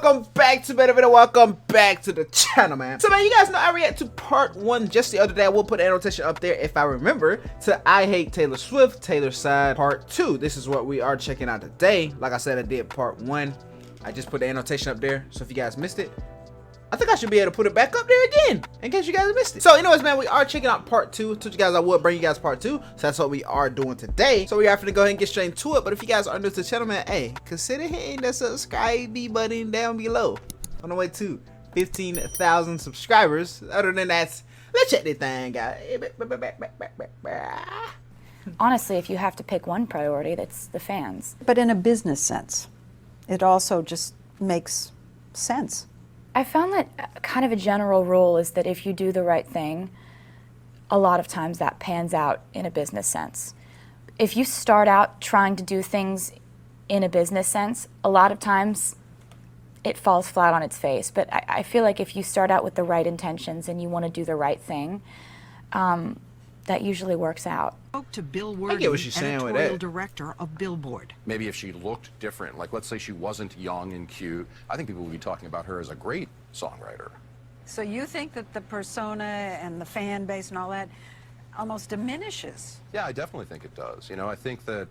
welcome back to another video. Welcome back to the channel, man. So, man, you guys know I reacted to part 1 just the other day. I will put an annotation up there if I remember to I Hate Taylor Swift, Taylor Side part 2. This is what we are checking out today. Like I said, I did part 1. I just put the annotation up there. So if you guys missed it, I think I should be able to put it back up there again in case you guys missed it. So anyways, man, we are checking out part 2. Told you guys I would bring you guys part 2. So that's what we are doing today. So we are going to go ahead and get straight into it. But if you guys are new to the channel, man, hey, consider hitting the subscribe button down below. On the way to 15,000 subscribers. Other than that, let's check this thing out. Honestly, if you have to pick one priority, that's the fans. But in a business sense, it also just makes sense. I found that kind of a general rule is that if you do the right thing, a lot of times that pans out in a business sense. If you start out trying to do things in a business sense, a lot of times it falls flat on its face. But I feel like if you start out with the right intentions and you want to do the right thing, that usually works out. Spoke to Bill Word, editorial director of Billboard. Maybe if she looked different, like let's say she wasn't young and cute, I think people would be talking about her as a great songwriter. So you think that the persona and the fan base and all that almost diminishes? Yeah, I definitely think it does. You know, I think that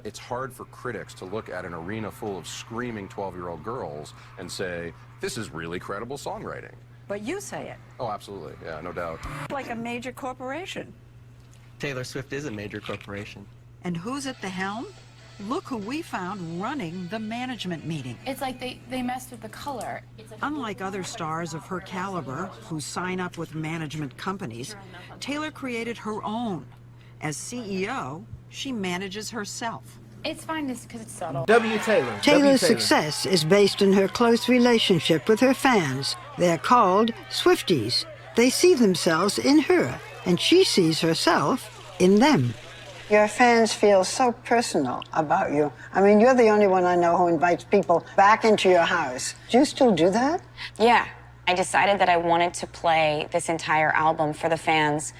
it's hard for critics to look at an arena full of screaming 12-year-old girls and say, this is really credible songwriting. But you say it. Oh, absolutely. Yeah, no doubt. Like a major corporation. Taylor Swift is a major corporation. And who's at the helm? Look who we found running the management meeting. It's like they messed with the color. Unlike other stars of her caliber who sign up with management companies, Taylor created her own. As CEO, she manages herself. It's fine because it's subtle. W. Taylor. Taylor's success is based in her close relationship with her fans. They're called Swifties. They see themselves in her, and she sees herself in them. Your fans feel so personal about you. I mean, you're the only one I know who invites people back into your house. Do you still do that? Yeah, I decided that I wanted to play this entire album for the fans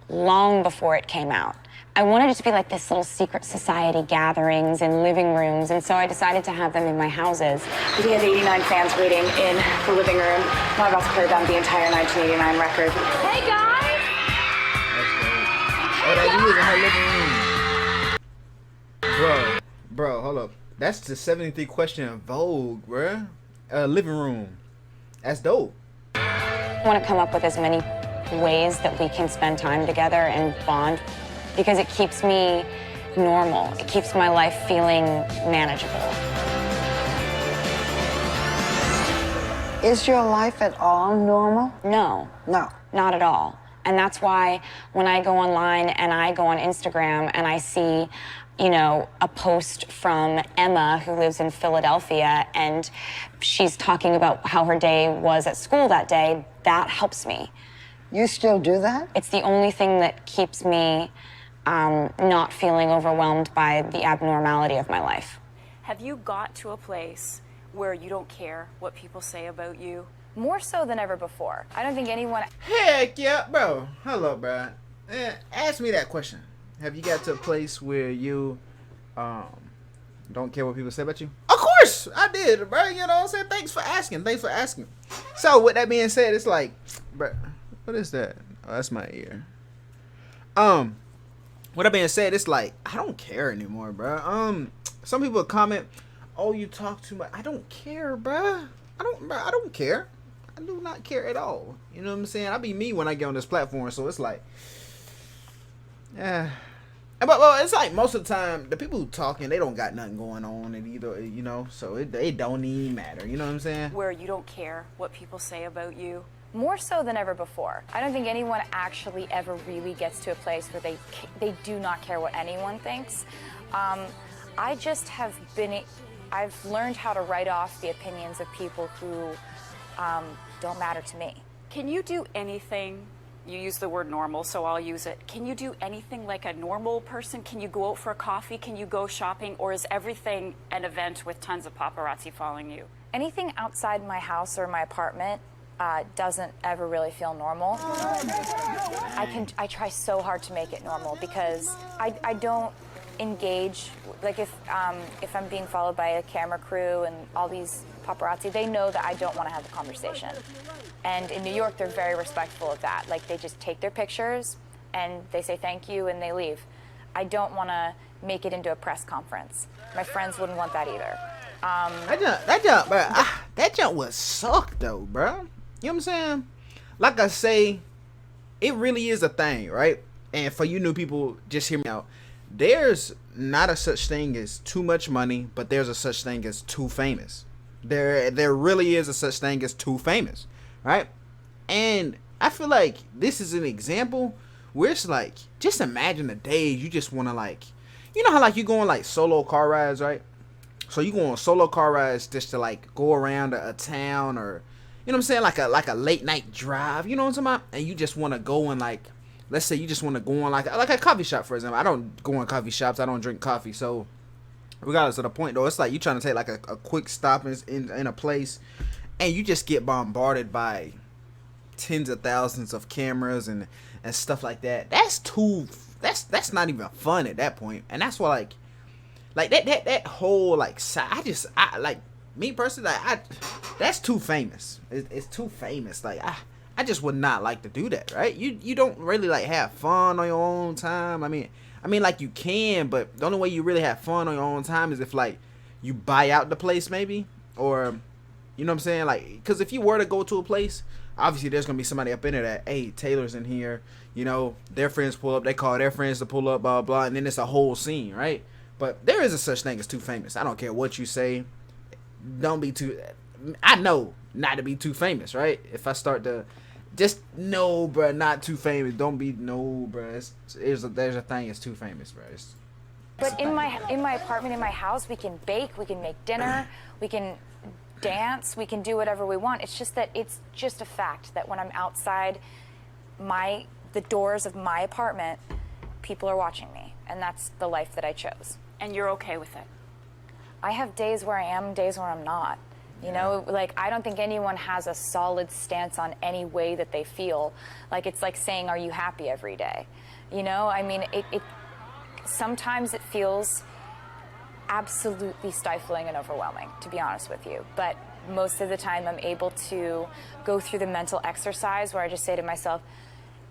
long before it came out. I wanted it to be like this little secret society gatherings in living rooms, and so I decided to have them in my houses. We had 89 fans waiting in the living room. I'm about to play them the entire 1989 record. Hey, guys! Oh, that you was in her living room. Bro, hold up. That's the 73 question in Vogue, bruh. Living room. That's dope. I want to come up with as many ways that we can spend time together and bond, because it keeps me normal. It keeps my life feeling manageable. Is your life at all normal? No. No. Not at all. And that's why when I go online and I go on Instagram and I see, you know, a post from Emma who lives in Philadelphia and she's talking about how her day was at school that day, that helps me. You still do that? It's the only thing that keeps me not feeling overwhelmed by the abnormality of my life. Have you got to a place where you don't care what people say about you? More so than ever before. I don't think anyone... Heck yeah, bro. Hello, bro. Ask me that question. Have you got to a place where you don't care what people say about you? Of course, I did, bro. You know what I'm saying? Thanks for asking. Thanks for asking. So, with that being said, it's like, bro, what is that? Oh, that's my ear. With that being said, it's like, I don't care anymore, bro. Some people comment, oh, you talk too much. I don't care, bro. I don't care. I do not care at all. You know what I'm saying? I be me when I get on this platform, so it's like, yeah. But it's like most of the time, the people who talking, they don't got nothing going on, and either, you know, so it don't even matter. You know what I'm saying? Where you don't care what people say about you? More so than ever before. I don't think anyone actually ever really gets to a place where they do not care what anyone thinks. I just have been... I've learned how to write off the opinions of people who don't matter to me. Can you do anything? You use the word normal, so I'll use it. Can you do anything like a normal person? Can you go out for a coffee? Can you go shopping? Or is everything an event with tons of paparazzi following you? Anything outside my house or my apartment doesn't ever really feel normal. I try so hard to make it normal because I don't engage, like if I'm being followed by a camera crew and all these paparazzi, they know that I don't want to have the conversation. And in New York, they're very respectful of that. Like, they just take their pictures and they say thank you and they leave. I don't want to make it into a press conference. My friends wouldn't want that either. That jump would suck though, bro. You know what I'm saying? Like I say, it really is a thing, right? And for you new people, just hear me out. There's not a such thing as too much money, but there's a such thing as too famous. There really is a such thing as too famous, right? And I feel like this is an example where it's like, just imagine the days you just want to, like, you know how like you go on like solo car rides, right? So you go on solo car rides just to like go around a town, or you know what I'm saying, like a late night drive, you know what I'm talking about? And you just want to go in, like, let's say you just want to go on like a coffee shop, for example. I don't go in coffee shops. I don't drink coffee. So regardless of the point though, it's like you trying to take like a quick stop in a place, and you just get bombarded by tens of thousands of cameras and stuff like that. That's not even fun at that point. And that's why like that whole like side, I like, me personally, like, that's too famous. It's too famous. Like I just would not like to do that, right? You don't really like have fun on your own time. I mean like you can, but the only way you really have fun on your own time is if like you buy out the place maybe, or you know what I'm saying, like, because if you were to go to a place, obviously there's gonna be somebody up in there that, hey, Taylor's in here, you know, their friends pull up, they call their friends to pull up, blah blah, and then it's a whole scene, right? But there is a such thing as too famous. I don't care what you say. Don't be too. I know not to be too famous, right? If I start to just no, bro, not too famous. Don't be no, bro. There's a thing. It's too famous, bro. But in my apartment, in my house, we can bake, we can make dinner, we can dance, we can do whatever we want. It's just that it's just a fact that when I'm outside the doors of my apartment, people are watching me, and that's the life that I chose. And you're okay with it? I have days where I am, days where I'm not. You know, like, I don't think anyone has a solid stance on any way that they feel. Like, it's like saying, are you happy every day? You know, I mean, it sometimes it feels absolutely stifling and overwhelming, to be honest with you. But most of the time I'm able to go through the mental exercise where I just say to myself,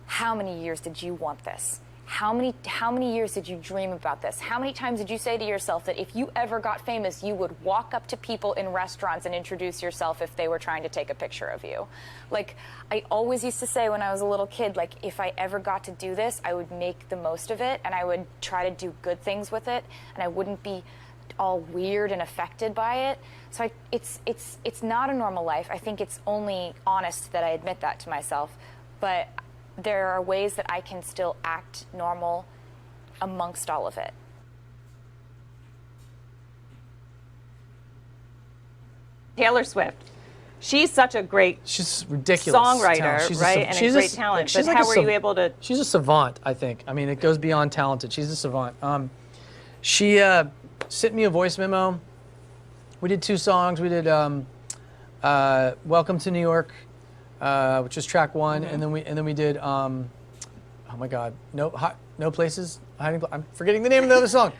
how many years did you want this? How many years did you dream about this? How many times did you say to yourself that if you ever got famous, you would walk up to people in restaurants and introduce yourself if they were trying to take a picture of you? Like, I always used to say when I was a little kid, like, if I ever got to do this, I would make the most of it, and I would try to do good things with it, and I wouldn't be all weird and affected by it. So it's not a normal life. I think it's only honest that I admit that to myself. But there are ways that I can still act normal amongst all of it. Taylor Swift. She's such a great she's ridiculous songwriter, she's right? And a great talent. But how were you able to... She's a savant, I think. I mean, it goes beyond talented. She's a savant. She sent me a voice memo. We did 2 songs. We did Welcome to New York, which was track 1, and then we did oh my God, no places. I'm forgetting the name of the other song.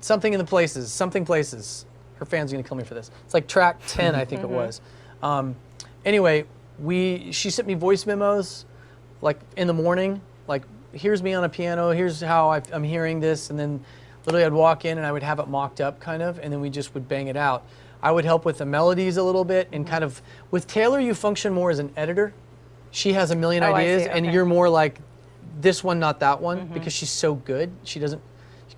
Something in the places, something places. Her fans are gonna kill me for this. It's like track 10, I think it was. Anyway, she sent me voice memos, like in the morning, like, here's me on a piano, here's how I'm hearing this, and then literally I'd walk in and I would have it mocked up kind of, and then we just would bang it out. I would help with the melodies a little bit, and kind of, with Taylor, you function more as an editor. She has a million ideas, and you're more like, this one, not that one, because she's so good. She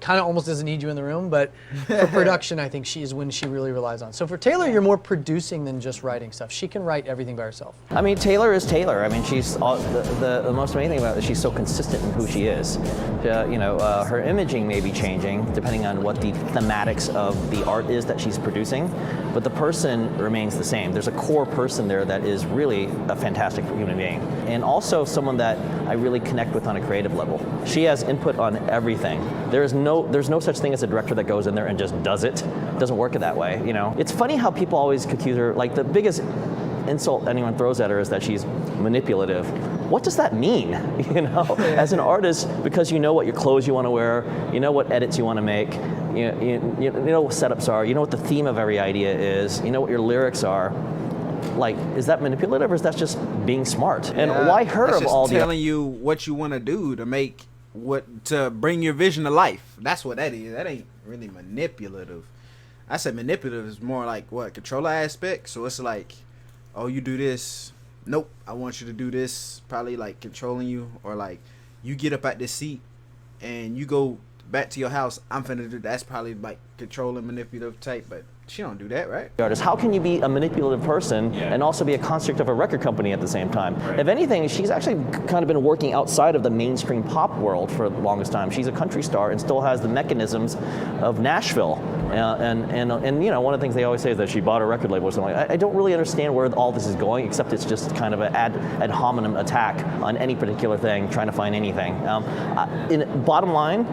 kind of almost doesn't need you in the room, but for production, I think she is when she really relies on. So for Taylor, you're more producing than just writing stuff. She can write everything by herself. I mean, Taylor is Taylor. I mean, she's the most amazing thing about it is she's so consistent in who she is. Her imaging may be changing depending on what the thematics of the art is that she's producing, but the person remains the same. There's a core person there that is really a fantastic human being, and also someone that I really connect with on a creative level. She has input on everything. There's no such thing as a director that goes in there and just does it. It doesn't work that way, you know. It's funny how people always accuse her, like the biggest insult anyone throws at her is that she's manipulative. What does that mean? You know, as an artist, because you know what your clothes you want to wear, you know what edits you want to make, you know what setups are, you know what the theme of every idea is, you know what your lyrics are. Like, is that manipulative or is that just being smart? And why her that's of just all the telling you what you want to do to bring your vision to life. That's what that is. That ain't really manipulative. I said manipulative is more like what, controller aspect. So it's like, oh, you do this. Nope, I want you to do this. Probably like controlling you, or like you get up at this seat and you go back to your house. I'm finna do. That's probably like controlling, manipulative type, but she don't do that, right? artist. How can you be a manipulative person and also be a construct of a record company at the same time? Right. If anything, she's actually kind of been working outside of the mainstream pop world for the longest time. She's a country star and still has the mechanisms of Nashville. And you know, one of the things they always say is that she bought a record label or something. I don't really understand where all this is going, except it's just kind of an ad hominem attack on any particular thing, trying to find anything. Bottom line,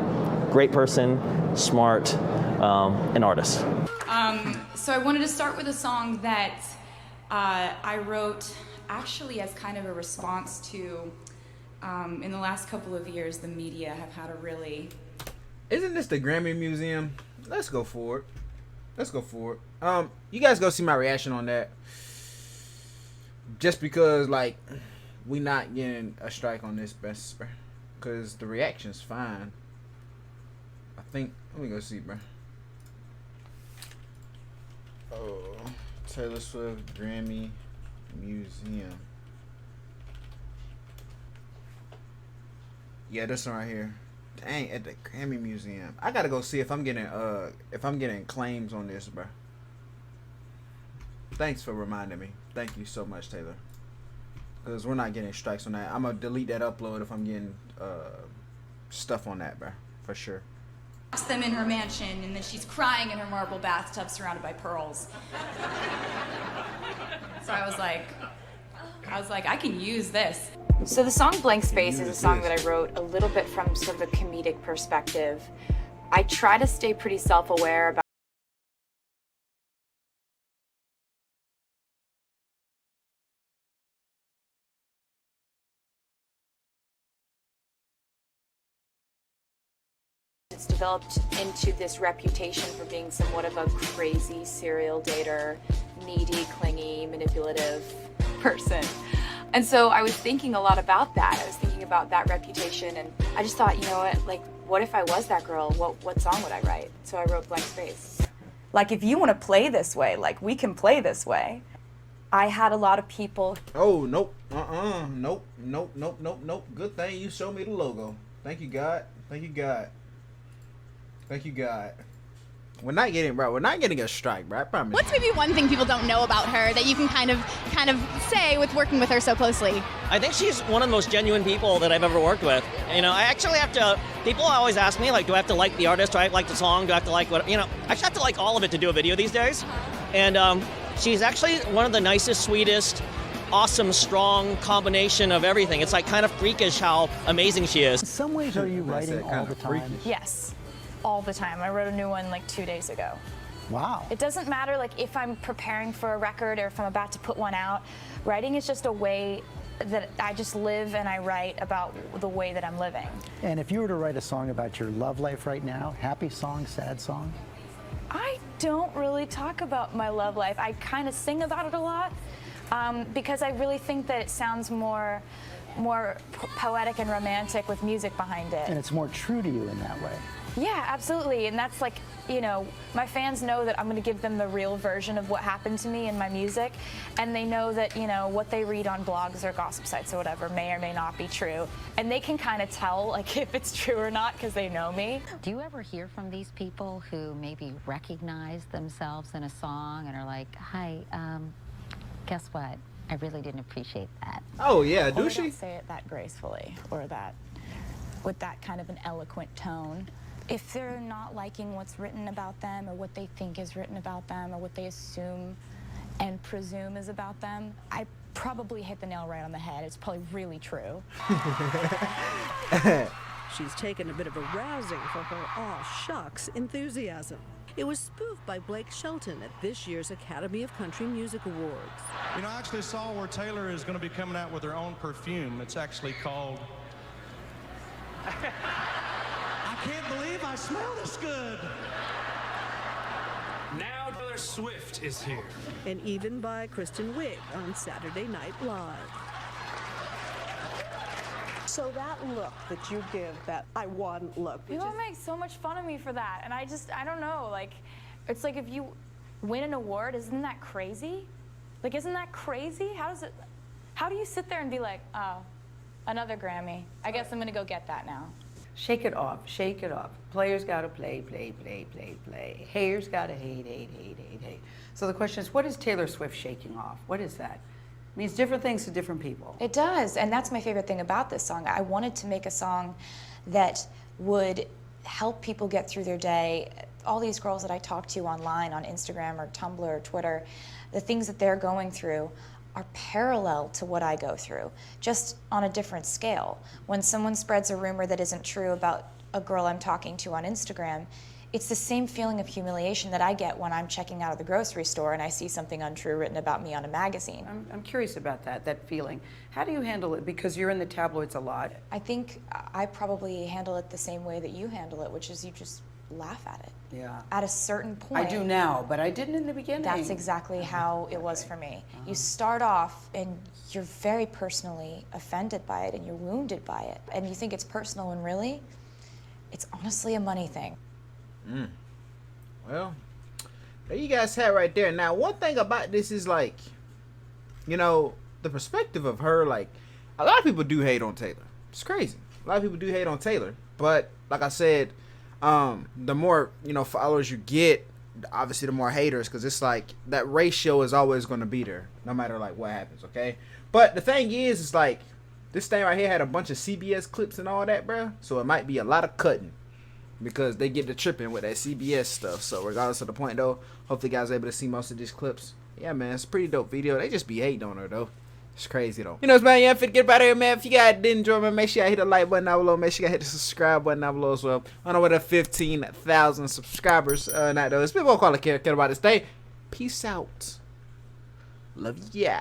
great person, smart, an artist. So I wanted to start with a song that I wrote actually as kind of a response to, in the last couple of years, the media have had a really... Isn't this the Grammy Museum? Let's go for it. Let's go for it. You guys go see my reaction on that. Just because, like, we not getting a strike on this, best, because the reaction's fine. I think, let me go see, bro. Oh, Taylor Swift Grammy Museum. Yeah, this one right here. Dang, at the Grammy Museum. I gotta go see if I'm getting claims on this, bro. Thanks for reminding me. Thank you so much, Taylor. Because we're not getting strikes on that. I'm gonna delete that upload if I'm getting stuff on that, bro. For sure. Them in her mansion, and then she's crying in her marble bathtub surrounded by pearls. So I was like, I can use this. So the song Blank Space is a song that I wrote a little bit from sort of a comedic perspective. I try to stay pretty self-aware about it's developed into this reputation for being somewhat of a crazy serial dater, needy, clingy, manipulative person. And so I was thinking a lot about that. I was thinking about that reputation, and I just thought, you know what, like, what if I was that girl? What song would I write? So I wrote Blank Space. Like, if you want to play this way, like, we can play this way. I had a lot of people. Oh, nope. Nope. Good thing you showed me the logo. Thank you, God. Thank you, God. Thank you, God. We're not getting a strike, bro. I promise. What's maybe one thing people don't know about her that you can kind of say with working with her so closely? I think she's one of the most genuine people that I've ever worked with. You know, I actually have to, people always ask me, like, do I have to like the artist? Do I like the song? Do I have to like what, you know, I actually have to like all of it to do a video these days. And she's actually one of the nicest, sweetest, awesome, strong combination of everything. It's like kind of freakish how amazing she is. In some ways, are you writing all the time? Yes, all the time. I wrote a new one like 2 days ago. Wow. It doesn't matter like if I'm preparing for a record or if I'm about to put one out. Writing is just a way that I just live and I write about the way that I'm living. And if you were to write a song about your love life right now, happy song, sad song? I don't really talk about my love life. I kind of sing about it a lot because I really think that it sounds more poetic and romantic with music behind it. And it's more true to you in that way. Yeah, absolutely. And that's like, you know, my fans know that I'm going to give them the real version of what happened to me in my music. And they know that, you know, what they read on blogs or gossip sites or whatever may or may not be true. And they can kind of tell, like, if it's true or not because they know me. Do you ever hear from these people who maybe recognize themselves in a song and are like, hi, guess what? I really didn't appreciate that. Oh, yeah, do she? I don't say it that gracefully or that with that kind of an eloquent tone. If they're not liking what's written about them or what they think is written about them or what they assume and presume is about them, I probably hit the nail right on the head. It's probably really true. She's taken a bit of a rousing for her aw shucks enthusiasm. It was spoofed by Blake Shelton at this year's Academy of Country Music Awards. You know, I actually saw where Taylor is going to be coming out with her own perfume. It's actually called... I can't believe I smell this good. Now Taylor Swift is here. And even by Kristen Wiig on Saturday Night Live. So that look that you give, that I want look. People make so much fun of me for that, and I don't know, like, it's like if you win an award, isn't that crazy? Like, isn't that crazy? How do you sit there and be like, oh, another Grammy. I guess I'm gonna go get that now. Shake it off, shake it off. Players gotta play, play, play, play, play. Haters gotta hate, hate, hate, hate, hate. So the question is, what is Taylor Swift shaking off? What is that? It means different things to different people. It does, and that's my favorite thing about this song. I wanted to make a song that would help people get through their day. All these girls that I talk to online on Instagram or Tumblr or Twitter, the things that they're going through are parallel to what I go through, just on a different scale. When someone spreads a rumor that isn't true about a girl I'm talking to on Instagram, it's the same feeling of humiliation that I get when I'm checking out of the grocery store and I see something untrue written about me on a magazine. I'm curious about that feeling. How do you handle it? Because you're in the tabloids a lot. I think I probably handle it the same way that you handle it, which is you just laugh at it. Yeah. At a certain point. I do now, but I didn't in the beginning. That's exactly how it was for me. You start off and you're very personally offended by it and you're wounded by it. And you think it's personal when really, it's honestly a money thing. Well, there you guys have right there. Now, one thing about this is like, you know, the perspective of her, like, a lot of people do hate on Taylor. It's crazy. A lot of people do hate on Taylor. But like I said, the more, you know, followers you get, obviously the more haters, because it's like that ratio is always going to be there no matter like what happens, okay? But the thing is, it's like this thing right here had a bunch of CBS clips and all that, bro. So it might be a lot of cutting because they get to tripping with that CBS stuff. So regardless of the point though, hopefully you guys are able to see most of these clips. Yeah, man, it's a pretty dope video. They just be hating on her though. It's crazy though. You know, it's man, yeah, fit get out of here, man. If you guys did enjoy, man, make sure you hit the like button down below. Make sure you hit the subscribe button down below as well. I know what 15,000 subscribers. Not though. It's people call it care about this day. Peace out. Love ya.